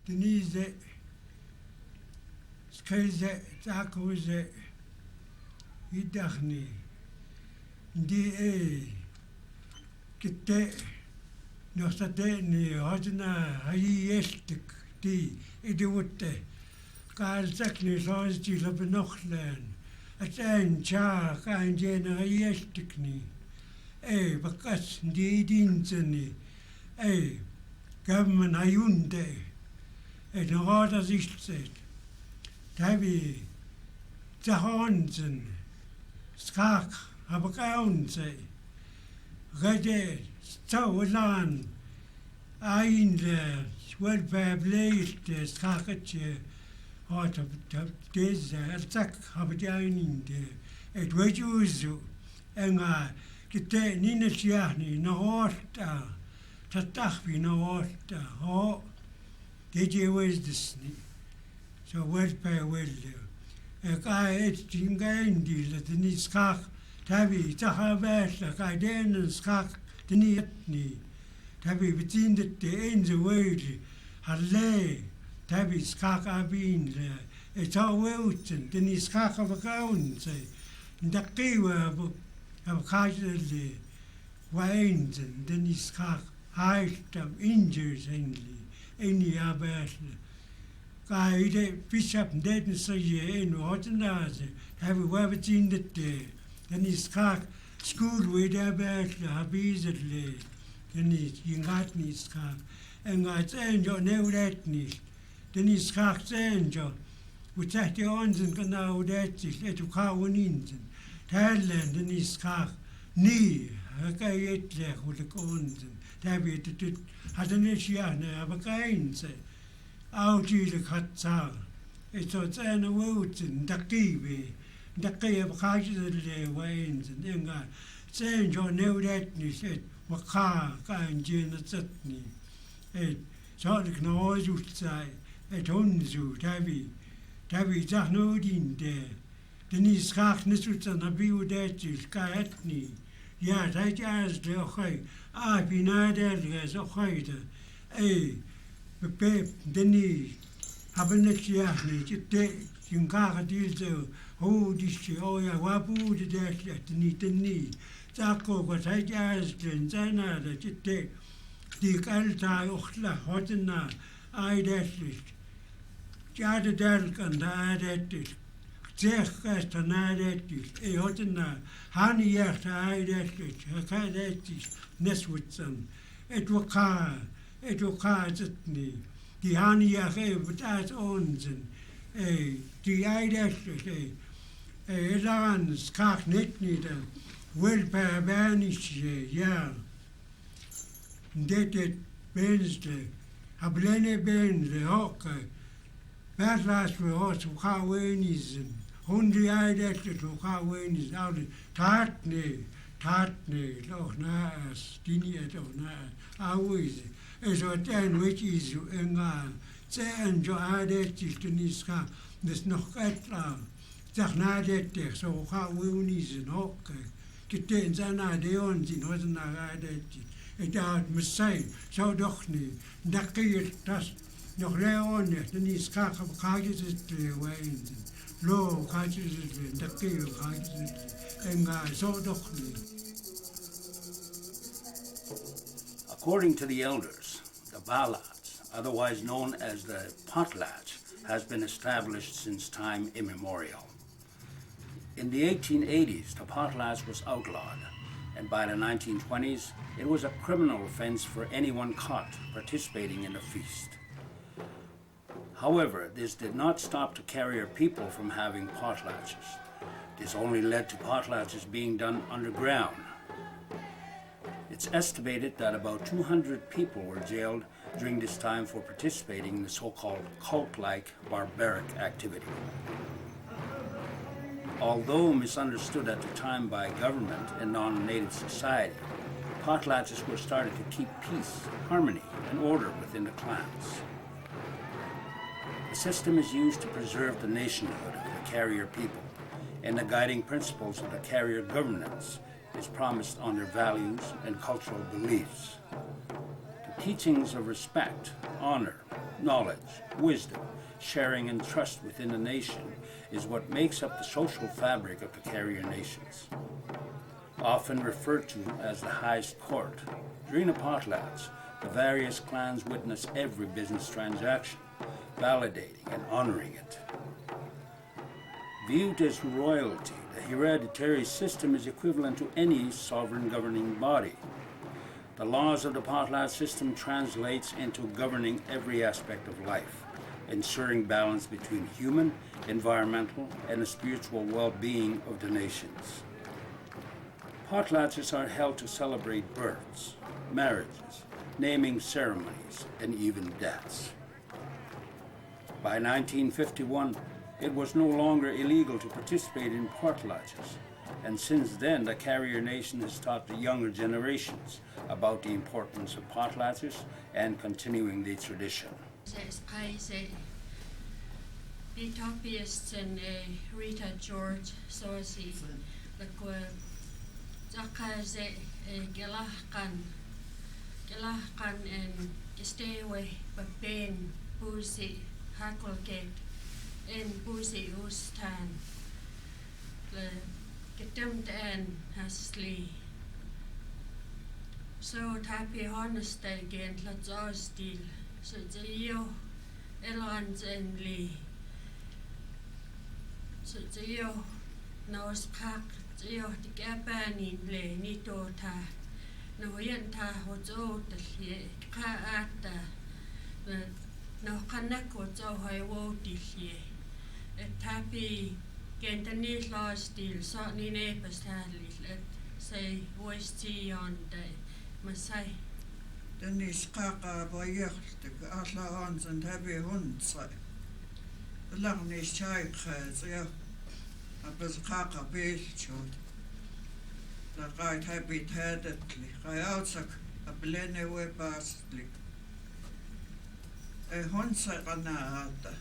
Denise, Skaze, Takoze, Idachni, D.A. Kite, Nostateni, Hodna, Hayestik, D. Idiwute, Karl Sakni, Sonsty, Lopenochlan, at ein Cha, kein Jena Hayestikni, Bakas, D. Dinseni, Government Ayunde. En rada sichtset. Tabi Zahonsen, Skak, Habakaunse, Rede, Staulan, Einle, Swelpa Blaze, Skakatje, Hot of Des, Alzak, Habadianinde, et Wejuzu, Enga, Kite Ninasiani, Nahorta, Tatachbi, Nahorta, Ho. DJ was Disney. So well by well. A guy ate Jingaindi, let the knee skak, Tabby, Tahabash, like I den and skak, the knee, Tabby between the ends of word, Hallay, Tabby skak abin, it's all Wilton, the knee skak of a gown, say, the keyword of casually wines and the knee skak, height of injuries only. Any other guy, Bishop didn't say, in ordinary, have we ever seen that day? Then he's cock, school with a back, have easily, then he's got me cock, and I send your new that niece. Then he's cock send you, which at the ons and can now that is, let you call an Indian. Thailand, then he's cock, knee, a guy ate there with the cons and tabby to. Hadanesiana, a kind say, out you the Katsa. It's what's an awoods and Dakibi, Daki of casually wains and Enga. Saying your new etni said, Waka, kind Jane at Sutney. It Sonic noise would say, at Hunzu, Tabby, Zahnodin there. Denise Kakness and a view that is Kayatni. Ja, dat is de oké. Binader is oké. Bepe, Denny, hebben niks jaar niet. Je kan het zo. Hoe is je? Oh ja, wat moet je dat niet? Dat ook wat hij is. Dan zijn er dat je die altijd ochtend hadden na. Dat is. Ja, de derde kan daar dat is. Zeg gestern na dat is. Hadden na. Hani echt hij dat is. Hij dat is. Neswitsen. Het elkaar zit niet. Die hani echt even dat onzin. Die hij dat is. Dan schaak net niet. Wel per weinig, ja. Dit het beste. Hablene bende hokken. Berlaas voor ons, hoe gaan we niet zijn? Hondi hij dat het, hoe gaan we niet zijn? Taat nee, toch naast, die niet toch naast. Ouwe is het. En zo ten weet je zo en tsean jo adetil tuniska des noch etla sag nadetil so ga unisen ok kitten sana deon sin hosen adetil edaat mesai so doch ni dakir tas nog leone tuniska kagis lewen lo kagis dakir kagis enga so doch ni. According to the elders, the Potlatch, otherwise known as the Potlatch, has been established since time immemorial. In the 1880s, the Potlatch was outlawed, and by the 1920s, it was a criminal offense for anyone caught participating in the feast. However, this did not stop the carrier people from having potlatches. This only led to potlatches being done underground. It's estimated that about 200 people were jailed during this time for participating in the so-called cult-like barbaric activity. Although misunderstood at the time by government and non-native society, potlatches were started to keep peace, harmony, and order within the clans. The system is used to preserve the nationhood of the carrier people, and the guiding principles of the carrier governance is promised on their values and cultural beliefs. The teachings of respect, honor, knowledge, wisdom, sharing, and trust within the nation is what makes up the social fabric of the carrier nations. Often referred to as the highest court, during the potlatch, the various clans witness every business transaction, validating and honoring it. Viewed as royalty, the hereditary system is equivalent to any sovereign governing body. The laws of the potlatch system translates into governing every aspect of life, ensuring balance between human, environmental, and the spiritual well-being of the nations. Potlatches are held to celebrate births, marriages, naming ceremonies, and even deaths. By 1951, it was no longer illegal to participate in potlatches, and since then the carrier nation has taught the younger generations about the importance of potlatches and continuing the tradition. Rita George Sosi gelahkan en gestewe bapen busi hakolget en busi ustan le getemd en hasli so tapi honest again let's still so yo elans en li so yo nos kak yo tikapani le nito ta no yenta hozo tli ka ata no kanak hozo hawo tli tapi kentani lostil so ni ne pastali let say westi on day masai den is kaka boyert alla ons and happy hunds lang ni chai khaz ya abaz kaka bil chod la kai happy tadetli kai outsak ablene we pastli hunds kana ata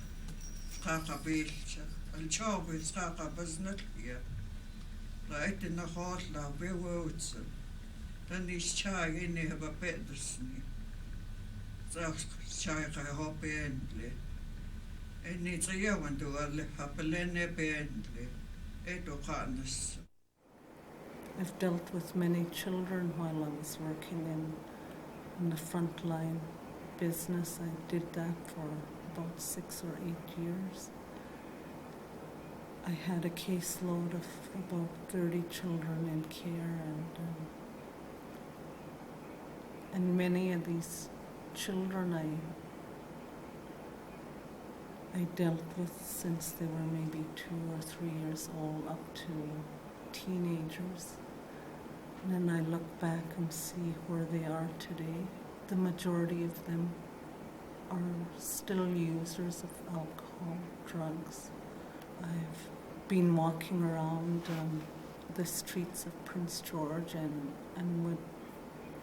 kaka bil al chob is kaka baznat ya right in the hot la be words then is chai in have a pedersni so chai kai hop endli en ni tria want to alle happelene bendli eto kanas. I've dealt with many children while I was working in the frontline business. I did that for about 6 or 8 years. I had a caseload of about 30 children in care, and many of these children I dealt with since they were maybe 2 or 3 years old up to teenagers. And then I look back and see where they are today. The majority of them are still users of alcohol, drugs. I've been walking around the streets of Prince George and would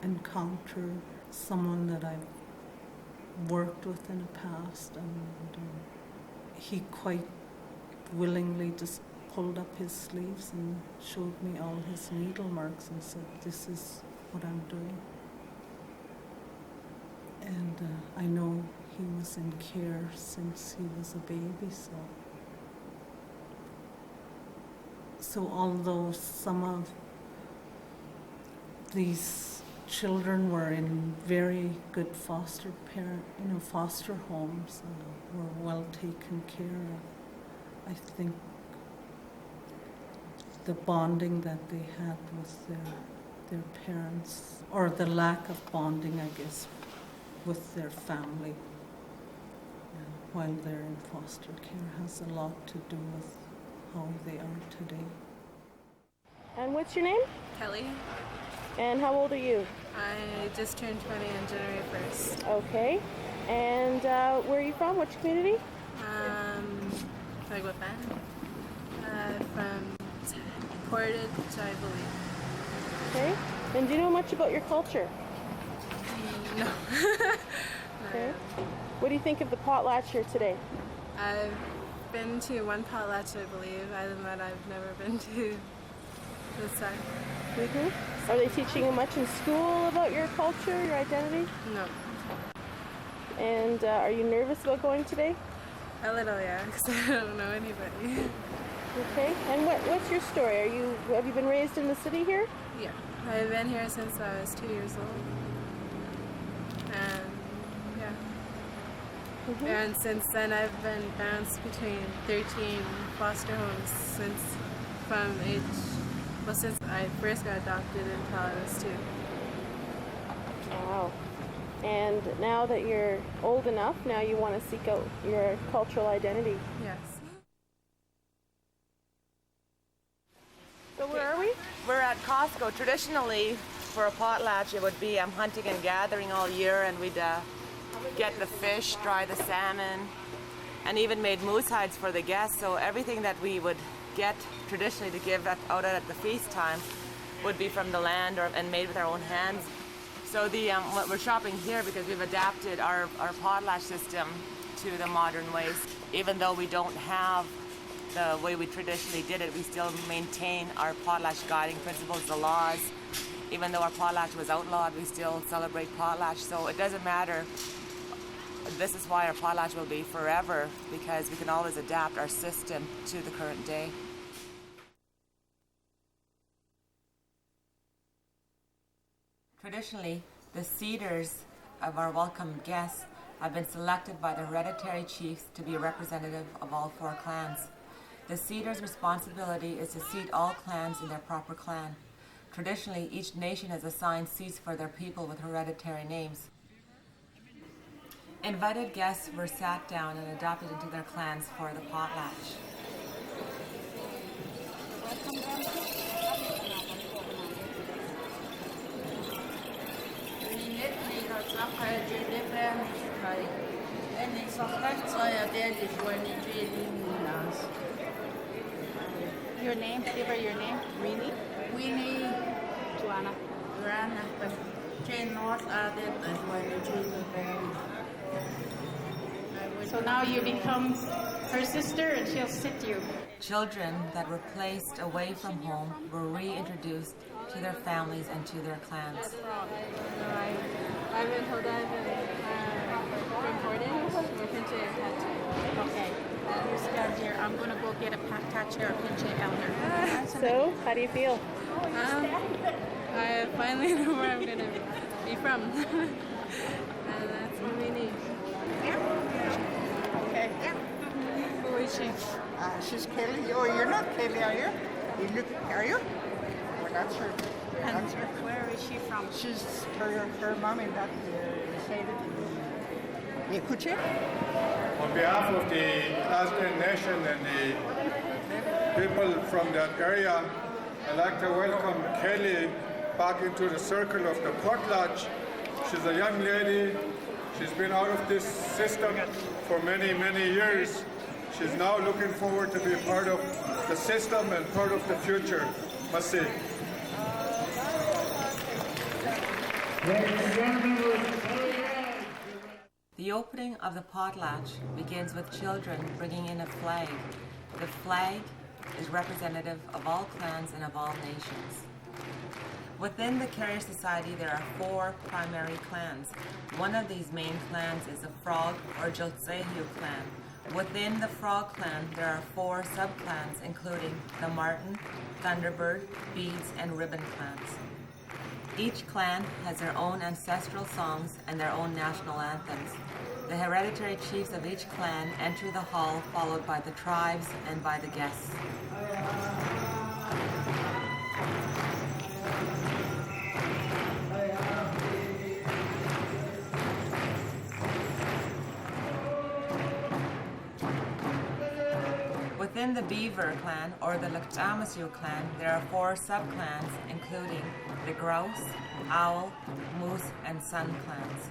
encounter someone that I've worked with in the past, and he quite willingly just pulled up his sleeves and showed me all his needle marks and said, "This is what I'm doing." And I know he was in care since he was a baby, so although some of these children were in very good foster homes, were well taken care of, I think the bonding that they had with their parents, or the lack of bonding, I guess, with their family while they're in foster care has a lot to do with how they are today. And what's your name? Kelly. And how old are you? I just turned 20 on January 1st. Okay. And where are you from? Which community? Like what band? From Portage, I believe. Okay. And do you know much about your culture? No. Okay. What do you think of the potlatch here today? I've been to one potlatch, I believe. Other than that, I've never been to this side. Mm-hmm. Are they teaching you much in school about your culture, your identity? No. And are you nervous about going today? A little, yeah, because I don't know anybody. Okay. And what's your story? Have you been raised in the city here? Yeah. I've been here since I was 2 years old. And yeah. Mm-hmm. And since then I've been bounced between 13 foster homes since I first got adopted until I was 2. Wow. And now that you're old enough, now you want to seek out your cultural identity. Yes. So where are we? We're at Costco. Traditionally, for a potlatch, it would be hunting and gathering all year, and we'd get the fish, dry the salmon, and even made moose hides for the guests. So everything that we would get traditionally to give out at the feast time would be from the land and made with our own hands. So we're shopping here because we've adapted our potlatch system to the modern ways. Even though we don't have the way we traditionally did it, we still maintain our potlatch guiding principles, the laws. Even though our potlatch was outlawed, we still celebrate potlatch. So it doesn't matter. This is why our potlatch will be forever, because we can always adapt our system to the current day. Traditionally, the cedars of our welcome guests have been selected by the hereditary chiefs to be representative of all 4 clans. The cedar's responsibility is to seat all clans in their proper clan. Traditionally, each nation has assigned seats for their people with hereditary names. Invited guests were sat down and adopted into their clans for the potlatch. Your name? Give her your name. Winnie? Winnie. Joanna. Joanna. So now you become her sister and she'll sit you. Children that were placed away from home were reintroduced to their families and to their clans. I've been told I've been reported. Okay. You stand here. I'm going to go get a tattoo or pinche elder. So, how do you feel? I finally know where I'm going to be from. And that's what we need. Okay. Who is she? She's Kelly. Oh, you're not Kelly, are you? Are you? Well, that's her. And where is she from? She's her mom and dad resided in Yekuche. On behalf of the Aztec Nation and the people from that area, I'd like to welcome Kelly back into the circle of the potlatch. She's a young lady. She's been out of this system for many, many years. She's now looking forward to be part of the system and part of the future. Merci. The The opening of the potlatch begins with children bringing in a flag. The flag is representative of all clans and of all nations. Within the Carrier Society, there are 4 primary clans. One of these main clans is the Frog or Jotsehu clan. Within the Frog clan, there are 4 subclans, including the Martin, Thunderbird, Beads, and Ribbon clans. Each clan has their own ancestral songs and their own national anthems. The hereditary chiefs of each clan enter the hall, followed by the tribes and by the guests. Within the Beaver clan, or the Lakhtamasu clan, there are 4 subclans, including the Grouse, Owl, Moose, and Sun clans.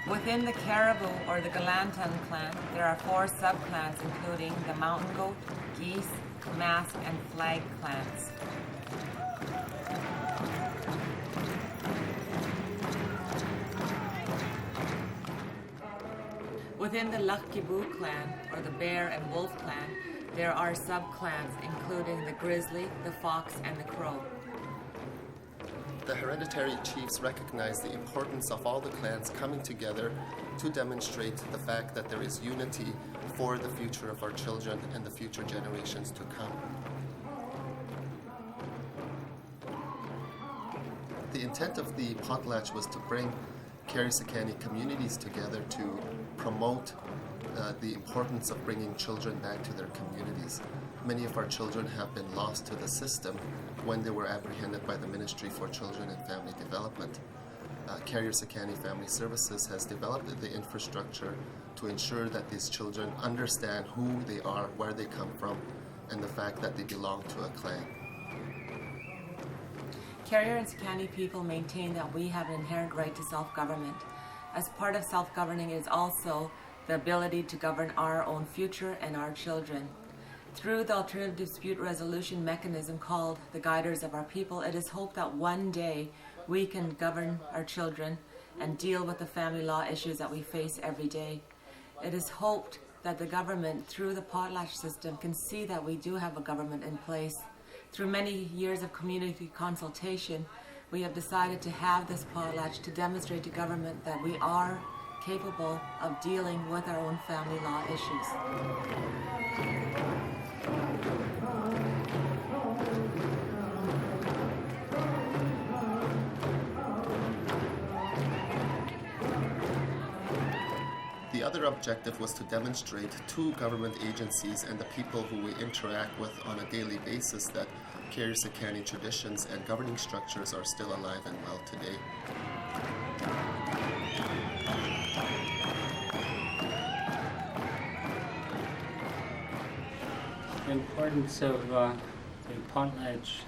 Within the Caribou or the Galantan clan, there are 4 subclans, including the Mountain Goat, Geese, Mask, and Flag clans. Within the Lakkibu clan, or the Bear and Wolf clan, there are subclans, including the Grizzly, the Fox, and the Crow. The hereditary chiefs recognize the importance of all the clans coming together to demonstrate the fact that there is unity for the future of our children and the future generations to come. The intent of the potlatch was to bring Carrier-Sicani communities together to promote the importance of bringing children back to their communities. Many of our children have been lost to the system when they were apprehended by the Ministry for Children and Family Development. Carrier-Sicani Family Services has developed the infrastructure to ensure that these children understand who they are, where they come from, and the fact that they belong to a clan. Carrier and Sicani people maintain that we have an inherent right to self-government. As part of self-governing is also the ability to govern our own future and our children. Through the alternative dispute resolution mechanism called the Guiders of Our People, it is hoped that one day we can govern our children and deal with the family law issues that we face every day. It is hoped that the government, through the potlatch system, can see that we do have a government in place. Through many years of community consultation, we have decided to have this potlatch to demonstrate to government that we are capable of dealing with our own family law issues. The other objective was to demonstrate to government agencies and the people who we interact with on a daily basis that Carrier-Sicani traditions and governing structures are still alive and well today. The importance of the potlatch,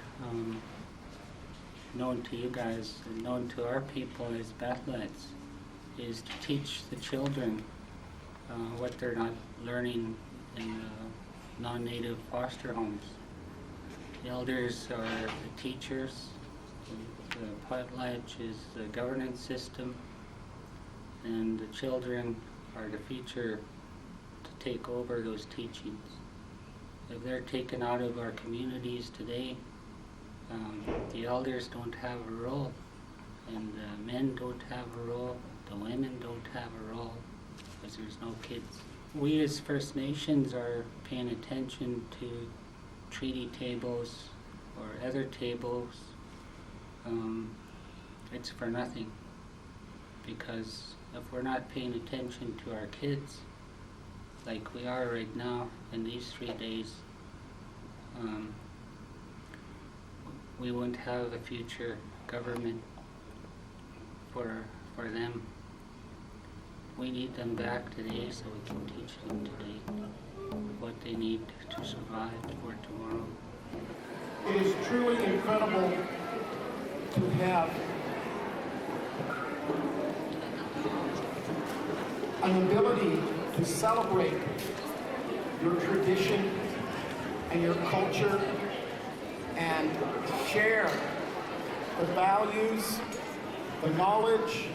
known to you guys and known to our people as Potlatch, is to teach the children what they're not learning in non-native foster homes. The elders are the teachers, the potlatch is the governance system, and the children are the future to take over those teachings. If they're taken out of our communities today, the elders don't have a role, and the men don't have a role, the women don't have a role, because there's no kids. We as First Nations are paying attention to treaty tables or other tables. It's for nothing, because if we're not paying attention to our kids, like we are right now in these 3 days, we won't have a future government for them. we need them back today so we can teach them today what they need to survive for tomorrow. It is truly incredible to have an ability to celebrate your tradition and your culture and share the values, the knowledge,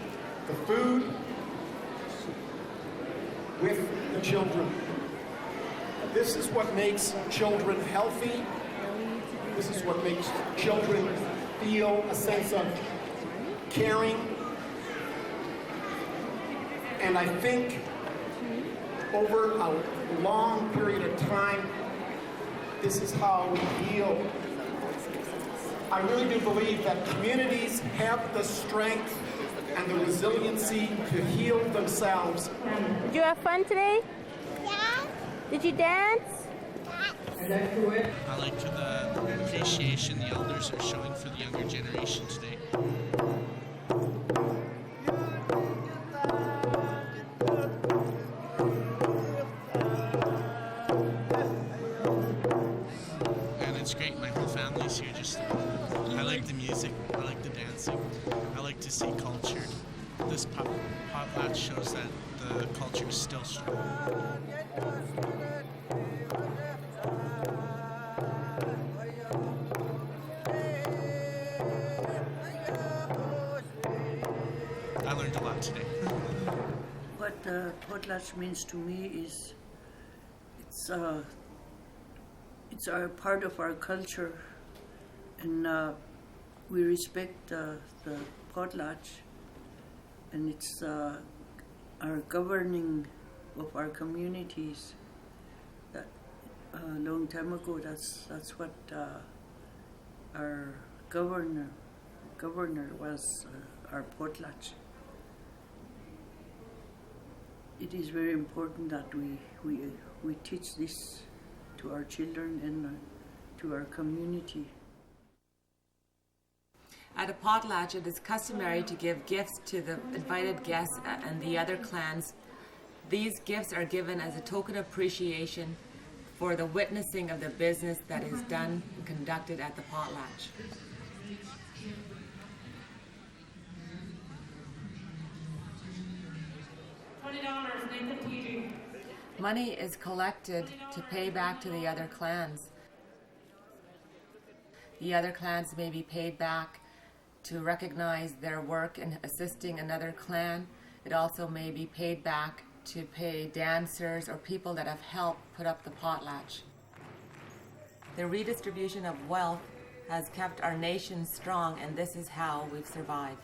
the food with the children. This is what makes children healthy. This is what makes children feel a sense of caring. And I think over a long period of time, this is how we heal. I really do believe that communities have the strength and the resiliency to heal themselves. Did you have fun today? Yeah. Did you dance? I like the appreciation the elders are showing for the younger generation today. And it's great, my whole family's here. I like the music, I like the dancing, I like to see culture. This potlatch shows that the culture is still strong. I learned a lot today. What Potlatch means to me is it's a part of our culture, and we respect the Potlatch, and it's our governing of our communities. That a long time ago, that's what our governor was, our Potlatch. It is very important that we teach this to our children and to our community. At a potlatch, it is customary to give gifts to the invited guests and the other clans. These gifts are given as a token of appreciation for the witnessing of the business that is done and conducted at the potlatch. Money is collected to pay back to the other clans. The other clans may be paid back to recognize their work in assisting another clan. It also may be paid back to pay dancers or people that have helped put up the potlatch. The redistribution of wealth has kept our nation strong, and this is how we've survived.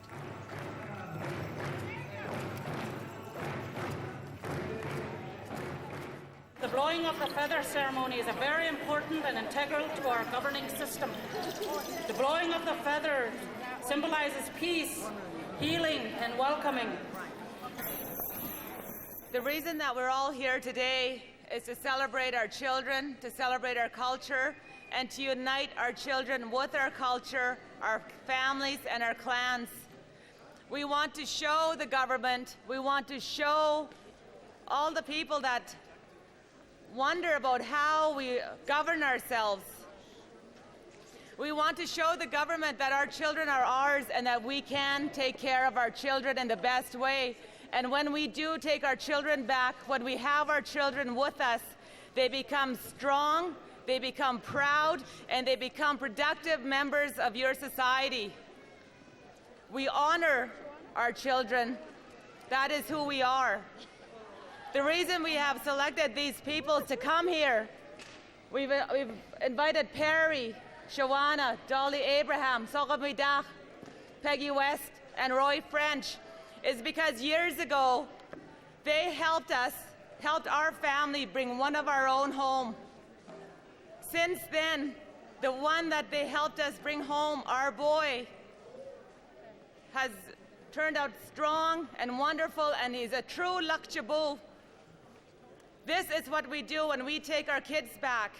The blowing of the feather ceremony is a very important and integral to our governing system. The blowing of the feather symbolizes peace, healing, and welcoming. The reason that we're all here today is to celebrate our children, to celebrate our culture, and to unite our children with our culture, our families, and our clans. We want to show the government, we want to show all the people that wonder about how we govern ourselves. We want to show the government that our children are ours and that we can take care of our children in the best way. And when we do take our children back, when we have our children with us, they become strong, they become proud, and they become productive members of your society. We honor our children. That is who we are. The reason we have selected these people to come here, we've invited Perry, Shawana, Dolly Abraham, Soka Midach, Peggy West, and Roy French, is because years ago, they helped our family bring one of our own home. Since then, the one that they helped us bring home, our boy, has turned out strong and wonderful, and he's a true Lakchabu. This is what we do when we take our kids back.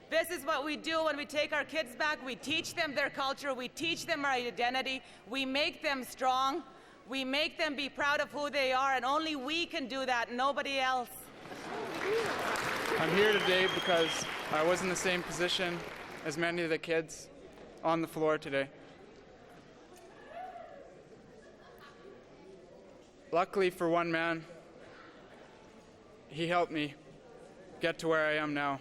This is what we do when we take our kids back. We teach them their culture, we teach them our identity, we make them strong, We make them be proud of who they are, and only we can do that, nobody else. I'm here today because I was in the same position as many of the kids on the floor today. Luckily for one man, he helped me get to where I am now.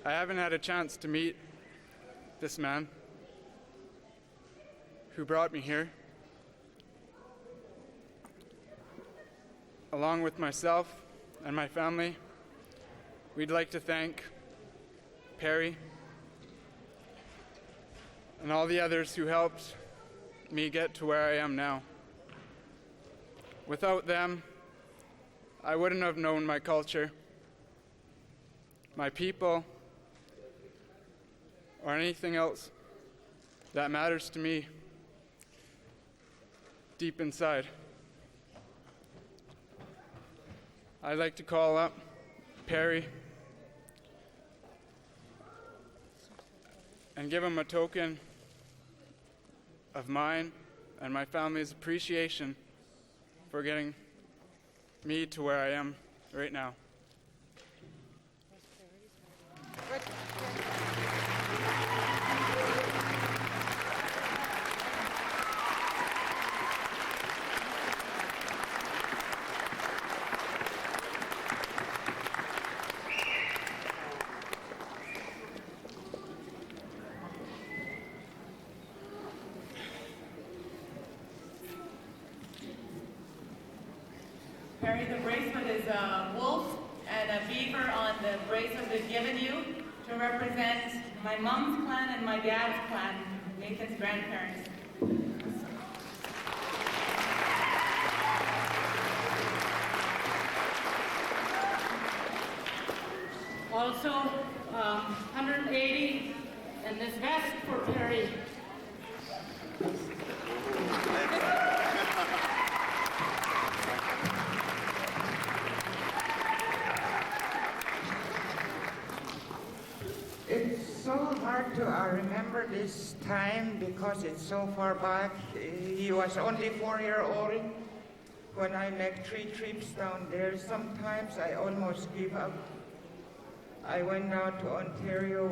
I haven't had a chance to meet this man who brought me here. Along with myself and my family, we'd like to thank Perry and all the others who helped me get to where I am now. Without them, I wouldn't have known my culture, my people, or anything else that matters to me deep inside. I'd like to call up Perry and give him a token of mine and my family's appreciation for getting me to where I am right now. Perry, the bracelet is a wolf and a beaver on the bracelet they've given you to represent my mom's clan and my dad's clan, Nathan's grandparents. Also, 180 and this vest for Perry. It's so hard to remember this time because it's so far back. He was only 4-year-old when I make 3 trips down there. Sometimes I almost give up. I went down to Ontario.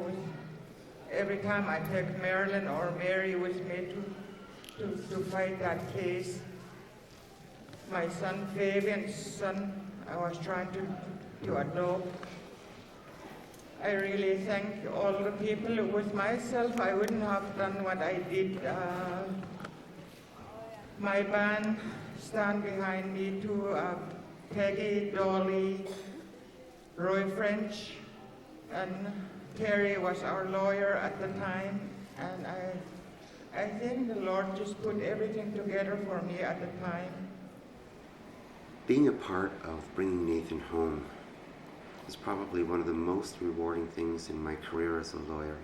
Every time I take Marilyn or Mary with me to fight that case. My son, Fabian's son, I was trying to adopt. I really thank all the people. With myself, I wouldn't have done what I did. My band stand behind me too. Peggy, Dolly, Roy French, and Terry was our lawyer at the time. And I think the Lord just put everything together for me at the time. Being a part of bringing Nathan home was probably one of the most rewarding things in my career as a lawyer.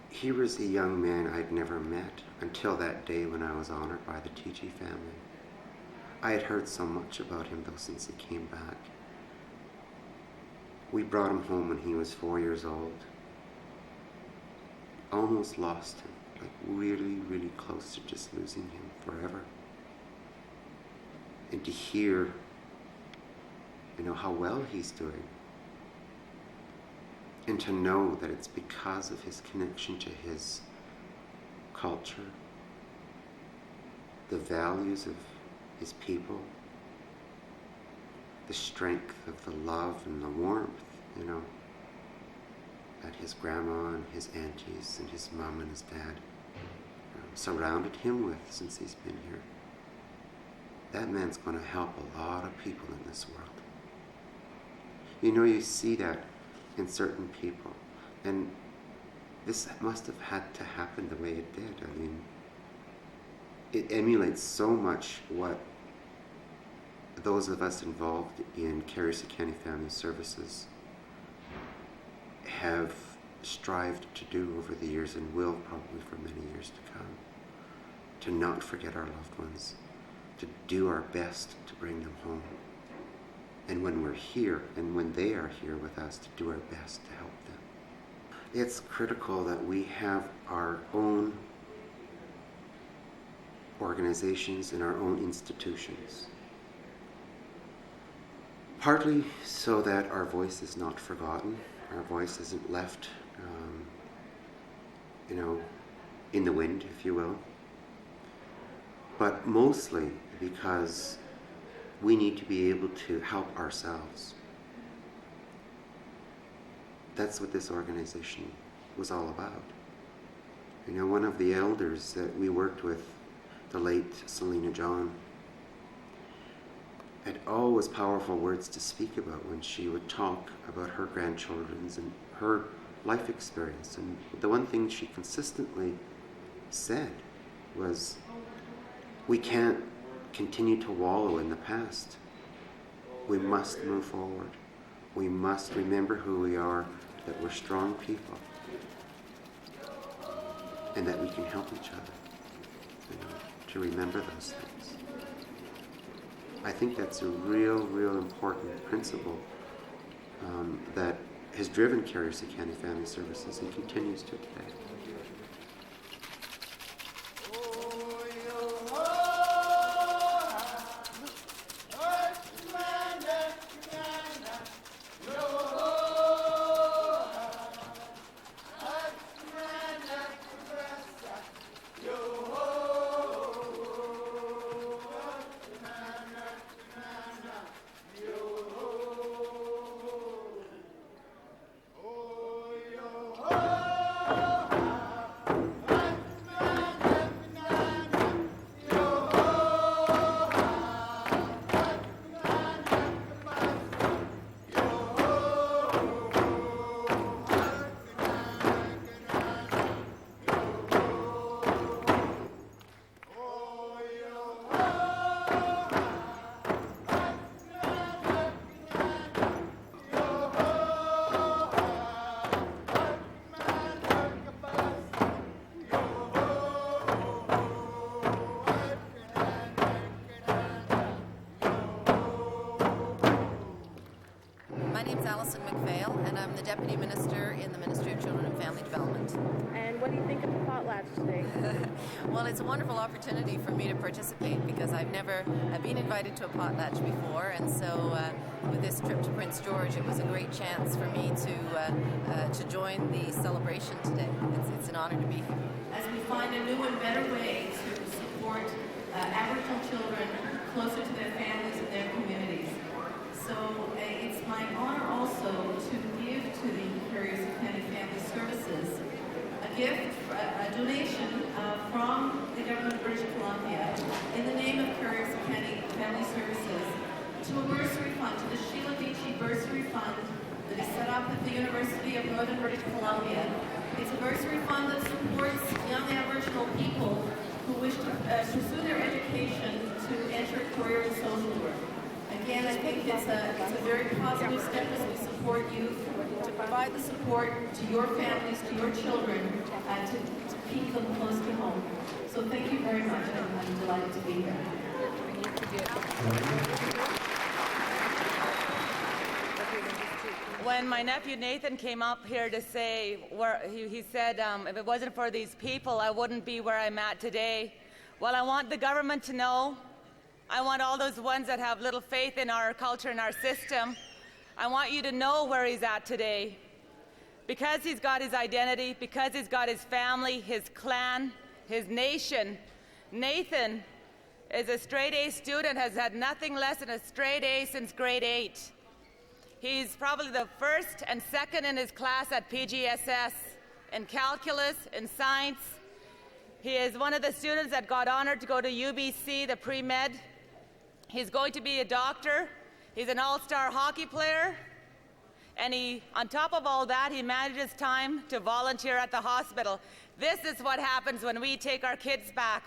He was a young man I'd never met until that day when I was honored by the TG family. I had heard so much about him though since he came back. We brought him home when he was 4 years old. Almost lost him, like really, really close to just losing him forever. And to hear how well he's doing. And to know that it's because of his connection to his culture, the values of his people, the strength of the love and the warmth, that his grandma and his aunties and his mom and his dad surrounded him with since he's been here. That man's going to help a lot of people in this world. You see that in certain people. And this must have had to happen the way it did. I mean, it emulates so much what those of us involved in Carrier County Family Services have strived to do over the years and will probably for many years to come. To not forget our loved ones, to do our best to bring them home. and when we're here and when they are here with us, to do our best to help them. It's critical that we have our own organizations and our own institutions, partly so that our voice is not forgotten, our voice isn't left in the wind, if you will, but mostly because we need to be able to help ourselves. That's what this organization was all about. One of the elders that we worked with, the late Selena John, had always powerful words to speak about when she would talk about her grandchildren's and her life experience. And the one thing she consistently said was, we can't continue to wallow in the past. We must move forward. We must remember who we are, that we're strong people, and that we can help each other, to remember those things. I think that's a real important principle that has driven Carrier County Family Services and continues to today. I'm the Deputy Minister in the Ministry of Children and Family Development. And what do you think of the Potlatch today? Well, it's a wonderful opportunity for me to participate because I've never been invited to a potlatch before, and so with this trip to Prince George, it was a great chance for me to join the celebration today. It's an honor to be here. As we find a new and better way to support Aboriginal children closer to their families and their communities. So it's my honor also to give to the Carrier County Family Services a gift, a donation from the Government of British Columbia in the name of Carrier County Family Services to a bursary fund, to the Sheila Beachy Bursary Fund that is set up at the University of Northern British Columbia. It's a bursary fund that supports young Aboriginal people who wish to pursue their education to enter a career in social work. Again, I think it's a very positive step as we support youth to provide the support to your families, to your children, to keep them close to home. So thank you very much. I'm delighted to be here. When my nephew Nathan came up here to say, he said, if it wasn't for these people, I wouldn't be where I'm at today. Well, I want the government to know. I want all those ones that have little faith in our culture and our system. I want you to know where he's at today. Because he's got his identity, because he's got his family, his clan, his nation. Nathan is a straight A student, has had nothing less than a straight A since grade 8. He's probably the first and second in his class at PGSS in calculus, in science. He is one of the students that got honored to go to UBC, the pre-med. He's going to be a doctor. He's an all-star hockey player. And on top of all that, he manages time to volunteer at the hospital. This is what happens when we take our kids back.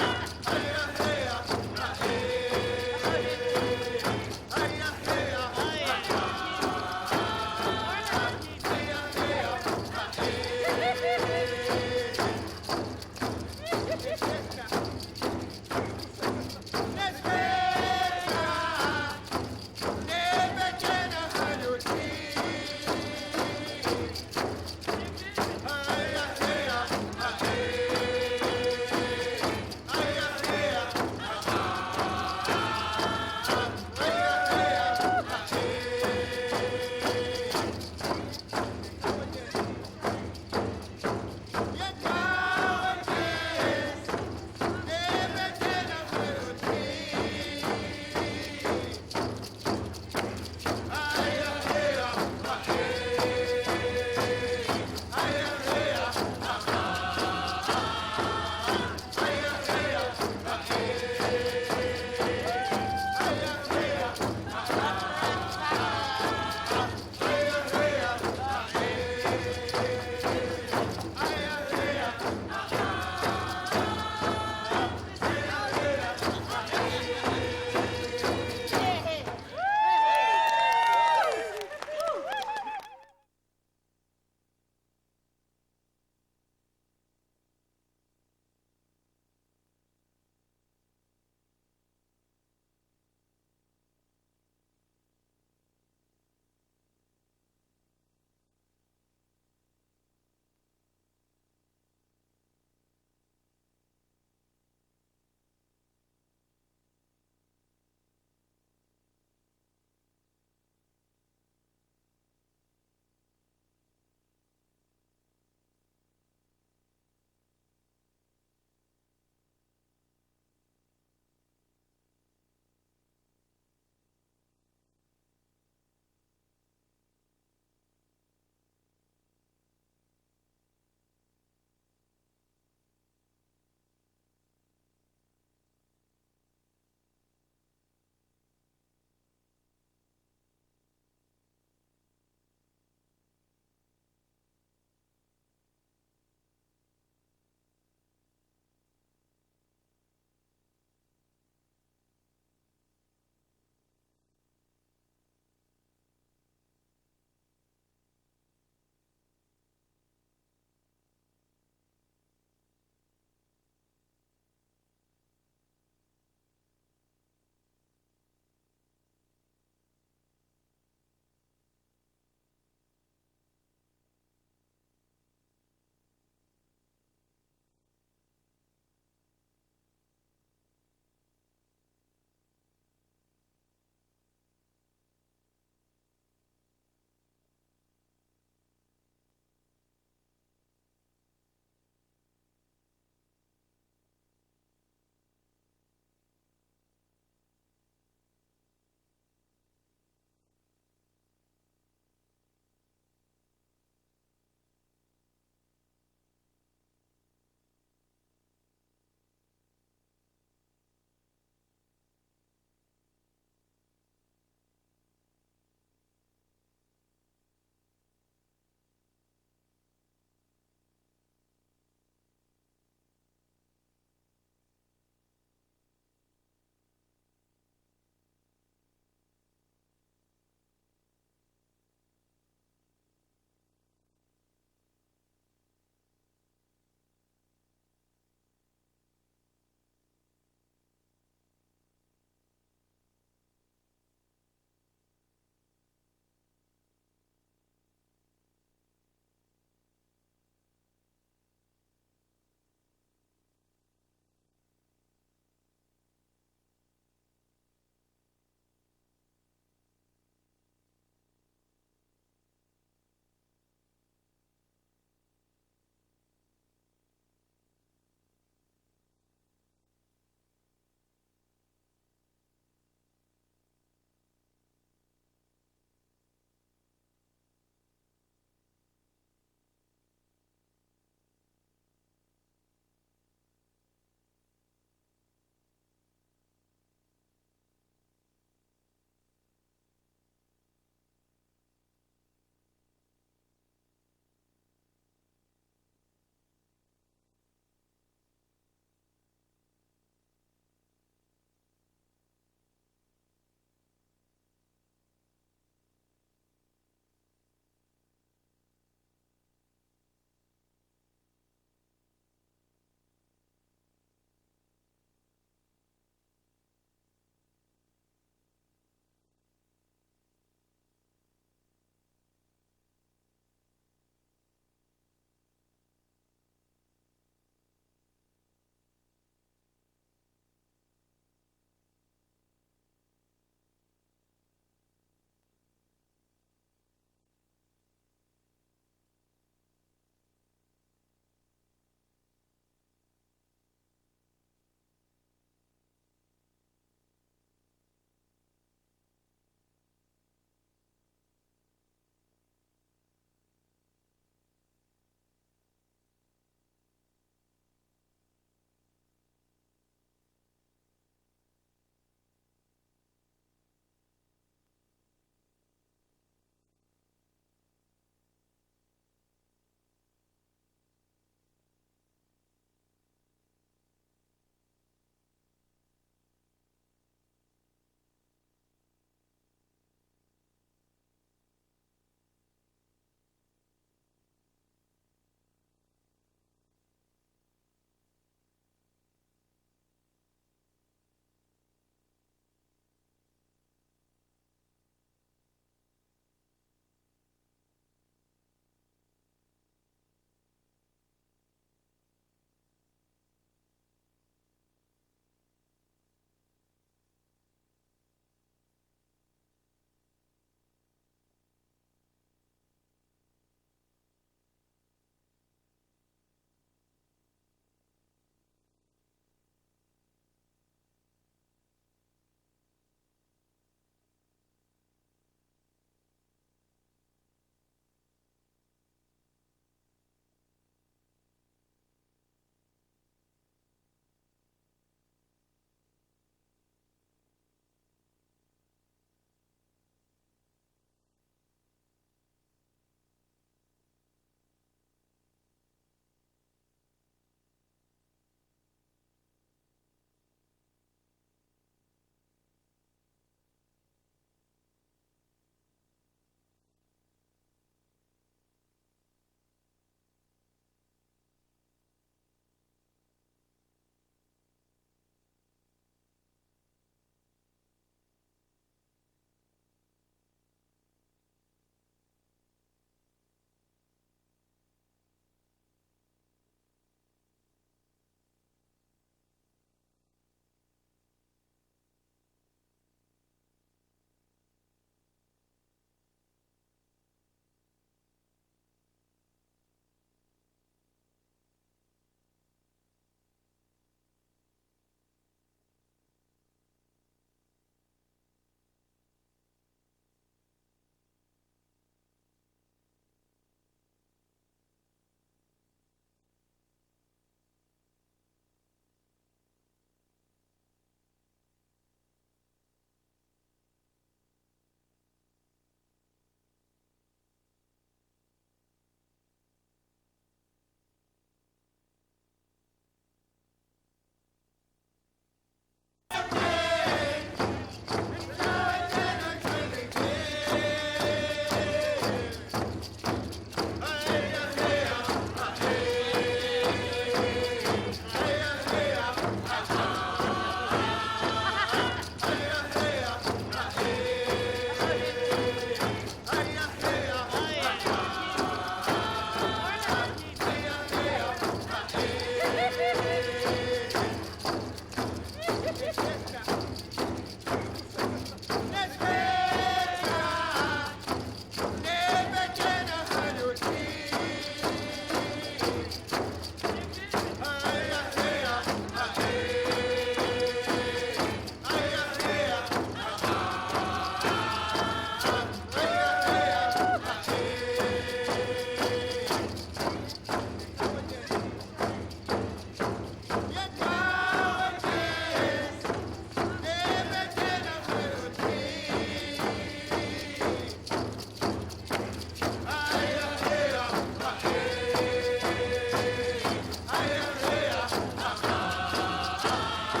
Potlatch.